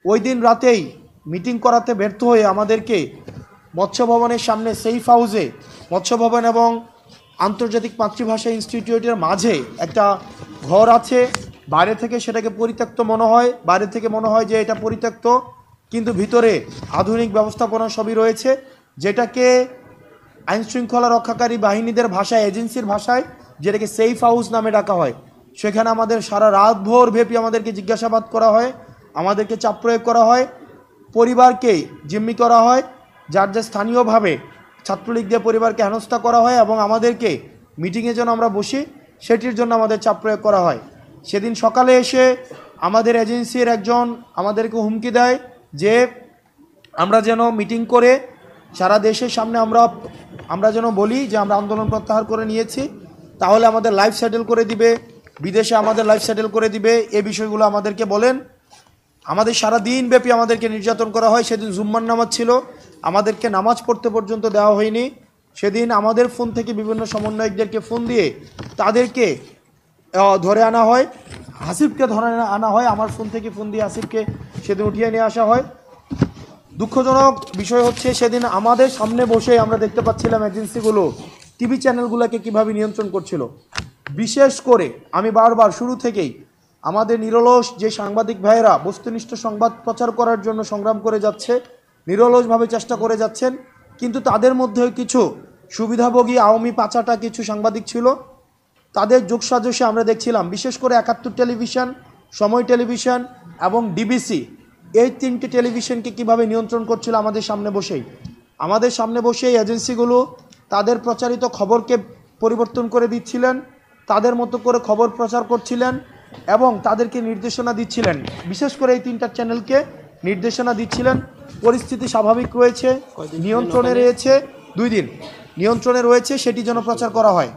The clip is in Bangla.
ওই দিন রাতেই মিটিং করাতে ব্যর্থ হয়ে আমাদেরকে মৎস্য ভবনের সামনে সেফ হাউসে মৎস্য ভবন এবং আন্তর্জাতিক মাতৃভাষা ইনস্টিটিউটের মাঝে একটা ঘর আছে। বাইরে থেকে সেটাকে পরিত্যক্ত মনে হয়, বাইরে থেকে মনে হয় যে এটা পরিত্যক্ত, কিন্তু ভিতরে আধুনিক ব্যবস্থাপনা সবই রয়েছে, যেটাকে আইনশৃঙ্খলা রক্ষাকারী বাহিনীদের ভাষায়, এজেন্সির ভাষায় যেটাকে সেফ হাউস নামে ডাকা হয়। সেখানে আমাদের সারা রাতভর ব্যাপী আমাদেরকে জিজ্ঞাসাবাদ করা হয়, আমাদেরকে চাপ প্রয়োগ করা হয়, পরিবারকে জিম্মি করা হয়, যার যা স্থানীয়ভাবে ছাত্রলীগ দিয়ে পরিবারকে হেনস্থা করা হয় এবং আমাদেরকে মিটিংয়ে যেন আমরা বসি সেটির জন্য আমাদের চাপ প্রয়োগ করা হয়। সেদিন সকালে এসে আমাদের এজেন্সির একজন আমাদেরকে হুমকি দেয় যে আমরা যেন মিটিং করে সারা দেশের সামনে আমরা যেন বলি যে আমরা আন্দোলন প্রত্যাহার করে নিয়েছি, তাহলে আমাদের লাইফ সেটেল করে দিবে, বিদেশে আমাদের লাইফ সেটেল করে দিবে। এই বিষয়গুলো আমাদেরকে বলেন। আমাদের সারা দিন ব্যাপী আমাদেরকে নির্যাতন করা হয়। সেদিন জুম্মার নামাজ ছিল, আমাদেরকে নামাজ পড়তে পর্যন্ত দেওয়া হয়নি। সেদিন আমাদের ফোন থেকে বিভিন্ন সমন্বয়কদেরকে ফোন দিয়ে তাদেরকে ধরে আনা হয়, হাসিবকে ধরে আনা হয়। আমার ফোন থেকে ফোন দিয়ে হাসিবকে সেদিন উঠিয়ে নিয়ে আসা হয়। দুঃখজনক বিষয় হচ্ছে সেদিন আমাদের সামনে বসে আমরা দেখতে পাচ্ছিলাম এজেন্সিগুলো টিভি চ্যানেলগুলোকে কিভাবে নিয়ন্ত্রণ করছিল। বিশেষ করে আমি বারবার শুরু থেকেই আমাদের নিরলস যে সাংবাদিক ভাইয়েরা বস্তুনিষ্ঠ সংবাদ প্রচার করার জন্য সংগ্রাম করে যাচ্ছে, নিরলসভাবে চেষ্টা করে যাচ্ছেন, কিন্তু তাদের মধ্যে কিছু সুবিধাভোগী আওয়ামী পাচাটা কিছু সাংবাদিক ছিল। তাদের যোগসাজশে আমরা দেখছিলাম বিশেষ করে ৭১ টেলিভিশন, সময় টেলিভিশন এবং ডিবিসি, এই তিনটি টেলিভিশনকে কিভাবে নিয়ন্ত্রণ করছিল আমাদের সামনে বসেই। আমাদের সামনে বসেই এজেন্সিগুলো তাদের প্রচারিত খবরকে পরিবর্তন করে দিচ্ছিলেন, তাদের মতো করে খবর প্রচার করছিলেন এবং তাদেরকে নির্দেশনা দিচ্ছিলেন। বিশেষ করে এই তিনটা চ্যানেলকে নির্দেশনা দিচ্ছিলেন পরিস্থিতি স্বাভাবিক রয়েছে, নিয়ন্ত্রণে রয়েছে, 2 দিন নিয়ন্ত্রণে রয়েছে, সেটি যেন প্রচার করা হয়।